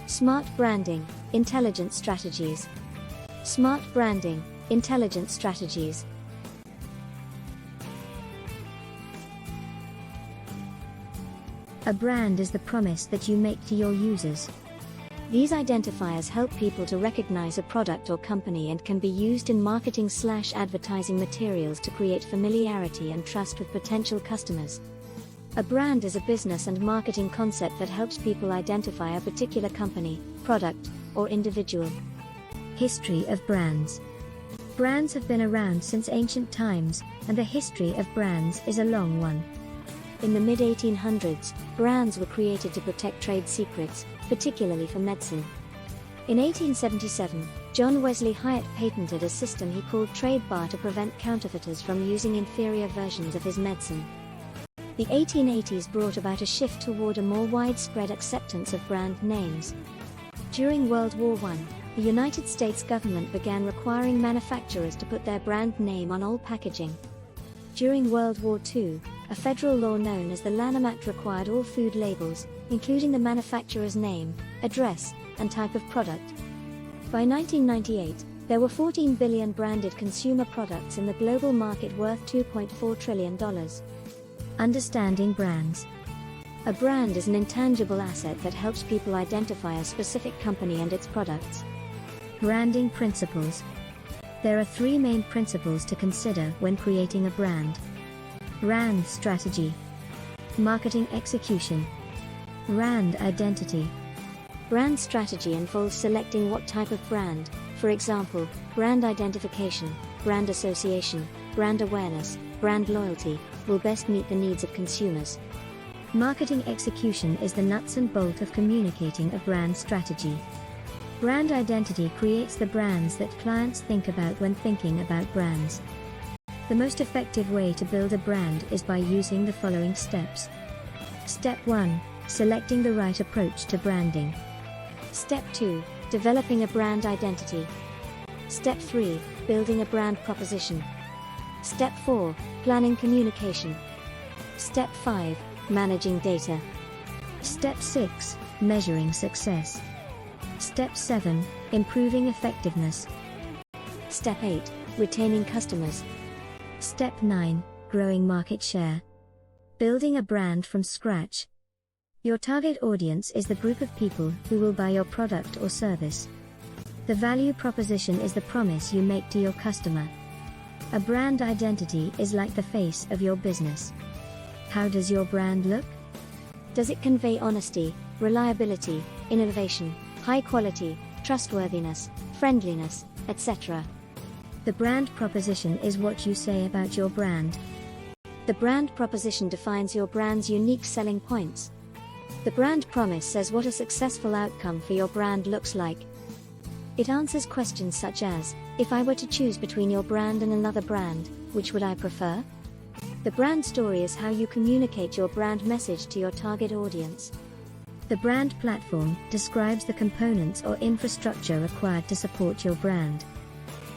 Smart branding, intelligent strategies. Smart branding, intelligent strategies. A brand is the promise that you make to your users. These identifiers help people to recognize a product or company and can be used in marketing/advertising materials to create familiarity and trust with potential customers. A brand is a business and marketing concept that helps people identify a particular company, product, or individual. History of brands. Brands have been around since ancient times, and the history of brands is a long one. In the mid-1800s, brands were created to protect trade secrets, particularly for medicine. In 1877, John Wesley Hyatt patented a system he called trade bar to prevent counterfeiters from using inferior versions of his medicine. The 1880s brought about a shift toward a more widespread acceptance of brand names. During World War I, the United States government began requiring manufacturers to put their brand name on all packaging. During World War II, a federal law known as the Lanham Act required all food labels, including the manufacturer's name, address, and type of product. By 1998, there were 14 billion branded consumer products in the global market worth $2.4 trillion. Understanding brands. A brand is an intangible asset that helps people identify a specific company and its products. Branding principles. There are three main principles to consider when creating a brand. Brand strategy. Marketing execution. Brand identity. Brand strategy involves selecting what type of brand, for example, brand identification, brand association, brand awareness, brand loyalty, will best meet the needs of consumers. Marketing execution is the nuts and bolts of communicating a brand strategy. Brand identity creates the brands that clients think about when thinking about brands. The most effective way to build a brand is by using the following steps. Step 1. Selecting the right approach to branding. Step 2. Developing a brand identity. Step 3. Building a brand proposition. Step 4. Planning communication. Step 5. Managing data. Step 6. Measuring success. Step 7. Improving effectiveness. Step 8. Retaining customers. Step 9. Growing market share. Building a brand from scratch. Your target audience is the group of people who will buy your product or service. The value proposition is the promise you make to your customer. A brand identity is like the face of your business. How does your brand look? Does it convey honesty, reliability, innovation, high quality, trustworthiness, friendliness, etc.? The brand proposition is what you say about your brand. The brand proposition defines your brand's unique selling points. The brand promise says what a successful outcome for your brand looks like. It answers questions such as, if I were to choose between your brand and another brand, which would I prefer? The brand story is how you communicate your brand message to your target audience. The brand platform describes the components or infrastructure required to support your brand.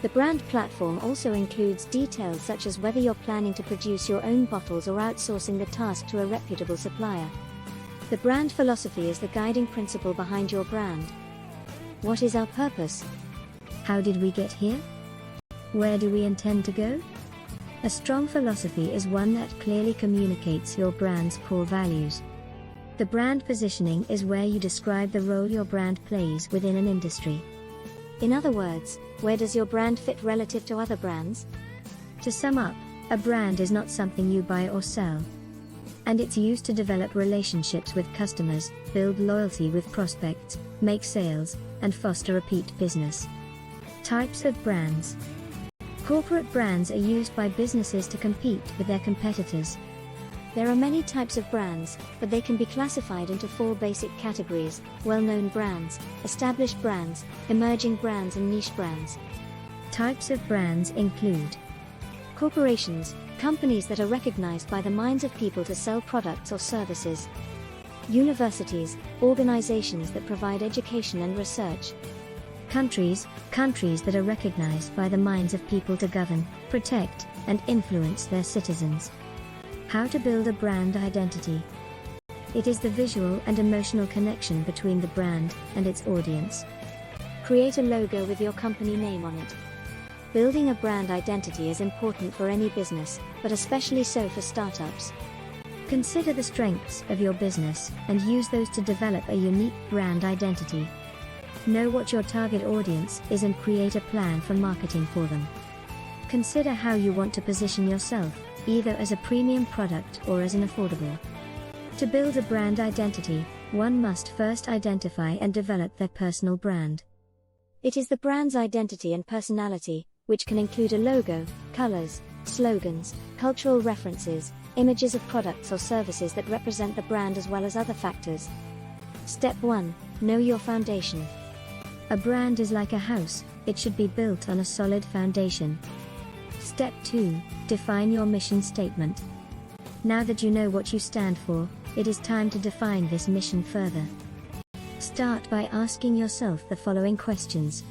The brand platform also includes details such as whether you're planning to produce your own bottles or outsourcing the task to a reputable supplier. The brand philosophy is the guiding principle behind your brand. What is our purpose? How did we get here? Where do we intend to go? A strong philosophy is one that clearly communicates your brand's core values. The brand positioning is where you describe the role your brand plays within an industry. In other words, where does your brand fit relative to other brands? To sum up, a brand is not something you buy or sell. And it's used to develop relationships with customers, build loyalty with prospects, make sales, and foster repeat business. Types of brands. Corporate brands are used by businesses to compete with their competitors. There are many types of brands, but they can be classified into 4 basic categories: well-known brands, established brands, emerging brands, and niche brands. Types of brands include corporations, companies that are recognized by the minds of people to sell products or services. Universities, organizations that provide education and research. Countries that are recognized by the minds of people to govern, protect, and influence their citizens. How to build a brand identity. It is the visual and emotional connection between the brand and its audience. Create a logo with your company name on it. Building a brand identity is important for any business, but especially so for startups. Consider the strengths of your business and use those to develop a unique brand identity. Know what your target audience is and create a plan for marketing for them. Consider how you want to position yourself, either as a premium product or as an affordable. To build a brand identity, one must first identify and develop their personal brand. It is the brand's identity and personality, which can include a logo, colors, slogans, cultural references, images of products or services that represent the brand, as well as other factors. Step 1. Know your foundation. A brand is like a house, it should be built on a solid foundation. Step 2. Define your mission statement. Now that you know what you stand for, it is time to define this mission further. Start by asking yourself the following questions.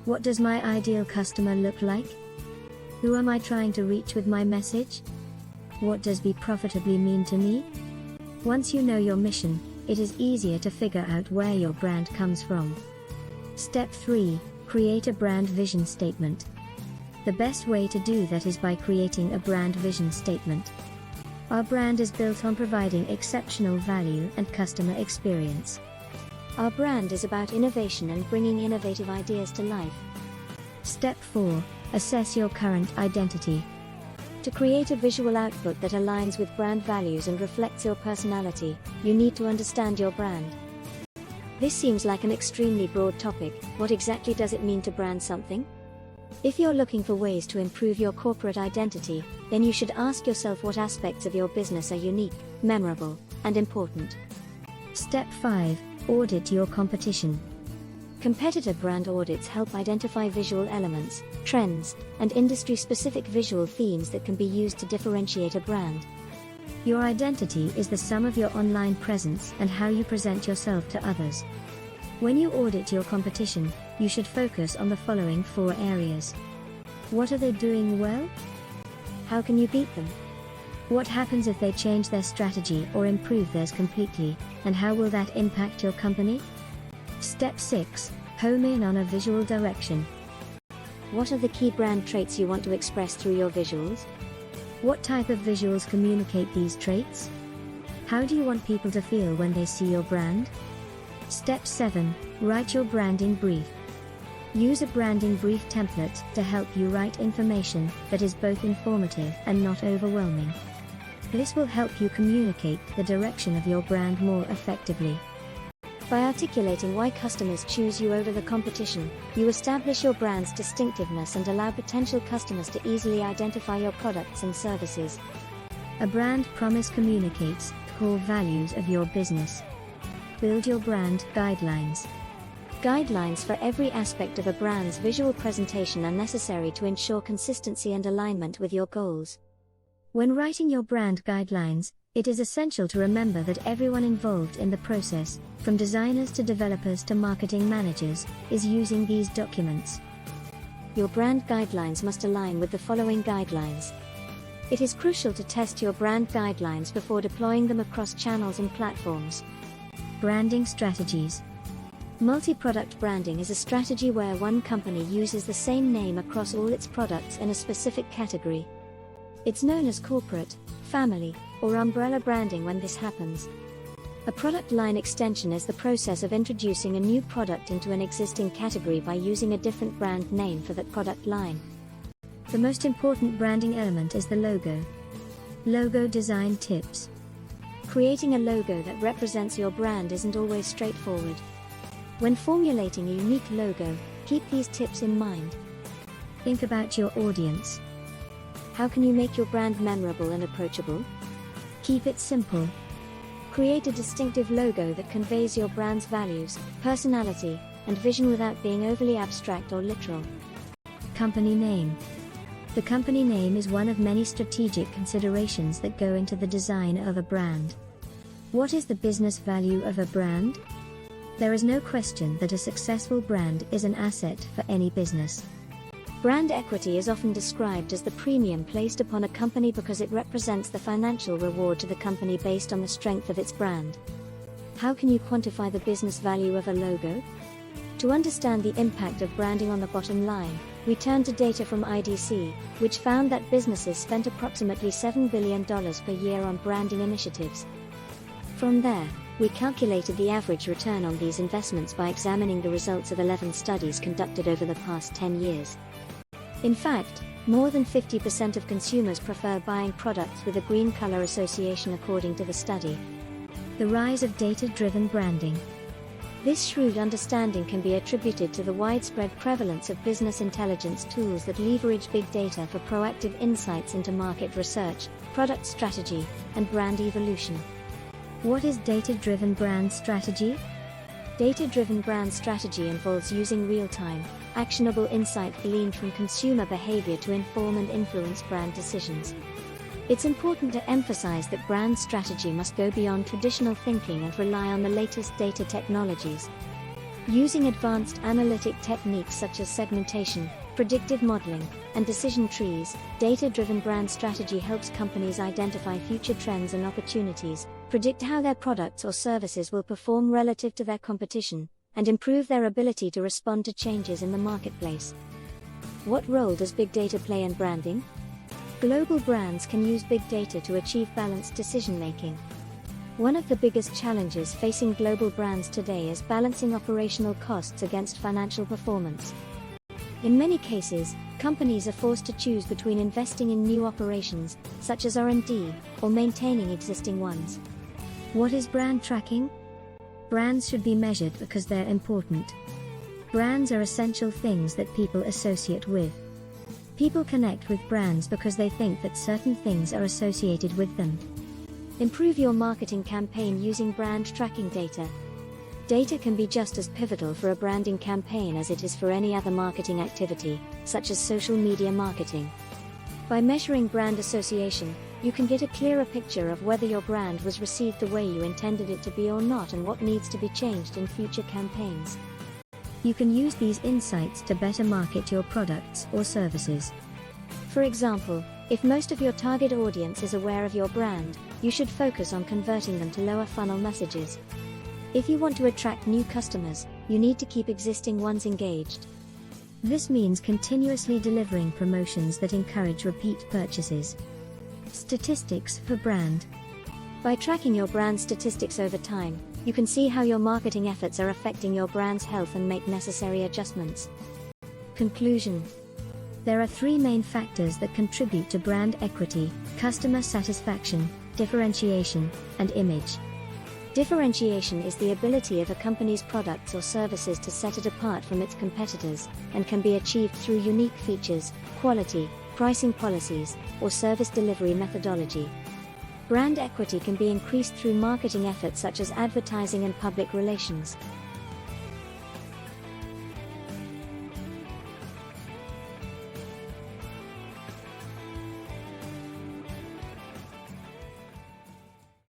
What does my ideal customer look like? Who am I trying to reach with my message? What does be profitably mean to me? Once you know your mission, it is easier to figure out where your brand comes from. Step 3. Create a brand vision statement. The best way to do that is by creating a brand vision statement. Our brand is built on providing exceptional value and customer experience. Our brand is about innovation and bringing innovative ideas to life. Step 4. Assess your current identity. To create a visual output that aligns with brand values and reflects your personality, you need to understand your brand. This seems like an extremely broad topic. What exactly does it mean to brand something? If you're looking for ways to improve your corporate identity, then you should ask yourself what aspects of your business are unique, memorable, and important. Step 5. Audit your competition. Competitor brand audits help identify visual elements, trends, and industry-specific visual themes that can be used to differentiate a brand. Your identity is the sum of your online presence and how you present yourself to others. When you audit your competition, you should focus on the following 4 areas. What are they doing well? How can you beat them? What happens if they change their strategy or improve theirs completely, and how will that impact your company? Step 6. Home in on a visual direction. What are the key brand traits you want to express through your visuals? What type of visuals communicate these traits? How do you want people to feel when they see your brand? Step 7. Write your branding brief. Use a branding brief template to help you write information that is both informative and not overwhelming. This will help you communicate the direction of your brand more effectively. By articulating why customers choose you over the competition, you establish your brand's distinctiveness and allow potential customers to easily identify your products and services. A brand promise communicates the core values of your business. Build your brand guidelines. Guidelines for every aspect of a brand's visual presentation are necessary to ensure consistency and alignment with your goals. When writing your brand guidelines, it is essential to remember that everyone involved in the process, from designers to developers to marketing managers, is using these documents. Your brand guidelines must align with the following guidelines. It is crucial to test your brand guidelines before deploying them across channels and platforms. Branding strategies. Multi-product branding is a strategy where one company uses the same name across all its products in a specific category. It's known as corporate, family, or umbrella branding when this happens. A product line extension is the process of introducing a new product into an existing category by using a different brand name for that product line. The most important branding element is the logo. Logo design tips. Creating a logo that represents your brand isn't always straightforward. When formulating a unique logo, keep these tips in mind. Think about your audience. How can you make your brand memorable and approachable? Keep it simple. Create a distinctive logo that conveys your brand's values, personality, and vision without being overly abstract or literal. Company name. The company name is one of many strategic considerations that go into the design of a brand. What is the business value of a brand? There is no question that a successful brand is an asset for any business. Brand equity is often described as the premium placed upon a company because it represents the financial reward to the company based on the strength of its brand. How can you quantify the business value of a logo? To understand the impact of branding on the bottom line, we turn to data from IDC, which found that businesses spent approximately $7 billion per year on branding initiatives. From there, we calculated the average return on these investments by examining the results of 11 studies conducted over the past 10 years. In fact, more than 50% of consumers prefer buying products with a green color association according to the study. The rise of data-driven branding. This shrewd understanding can be attributed to the widespread prevalence of business intelligence tools that leverage big data for proactive insights into market research, product strategy, and brand evolution. What is data-driven brand strategy? Data-driven brand strategy involves using real-time, actionable insight gleaned from consumer behavior to inform and influence brand decisions. It's important to emphasize that brand strategy must go beyond traditional thinking and rely on the latest data technologies. Using advanced analytic techniques such as segmentation, predictive modeling, and decision trees, data-driven brand strategy helps companies identify future trends and opportunities, predict how their products or services will perform relative to their competition, and improve their ability to respond to changes in the marketplace. What role does big data play in branding? Global brands can use big data to achieve balanced decision-making. One of the biggest challenges facing global brands today is balancing operational costs against financial performance. In many cases, companies are forced to choose between investing in new operations, such as R&D, or maintaining existing ones. What is brand tracking? Brands should be measured because they're important. Brands are essential things that people associate with. People connect with brands because they think that certain things are associated with them. Improve your marketing campaign using brand tracking data. Data can be just as pivotal for a branding campaign as it is for any other marketing activity, such as social media marketing. By measuring brand association, you can get a clearer picture of whether your brand was received the way you intended it to be or not and what needs to be changed in future campaigns. You can use these insights to better market your products or services. For example, if most of your target audience is aware of your brand, you should focus on converting them to lower funnel messages. If you want to attract new customers, you need to keep existing ones engaged. This means continuously delivering promotions that encourage repeat purchases. Statistics for brand. By tracking your brand statistics over time, you can see how your marketing efforts are affecting your brand's health and make necessary adjustments. Conclusion. There are three main factors that contribute to brand equity: customer satisfaction, differentiation, and image. Differentiation is the ability of a company's products or services to set it apart from its competitors, and can be achieved through unique features, quality, pricing policies, or service delivery methodology. Brand equity can be increased through marketing efforts such as advertising and public relations.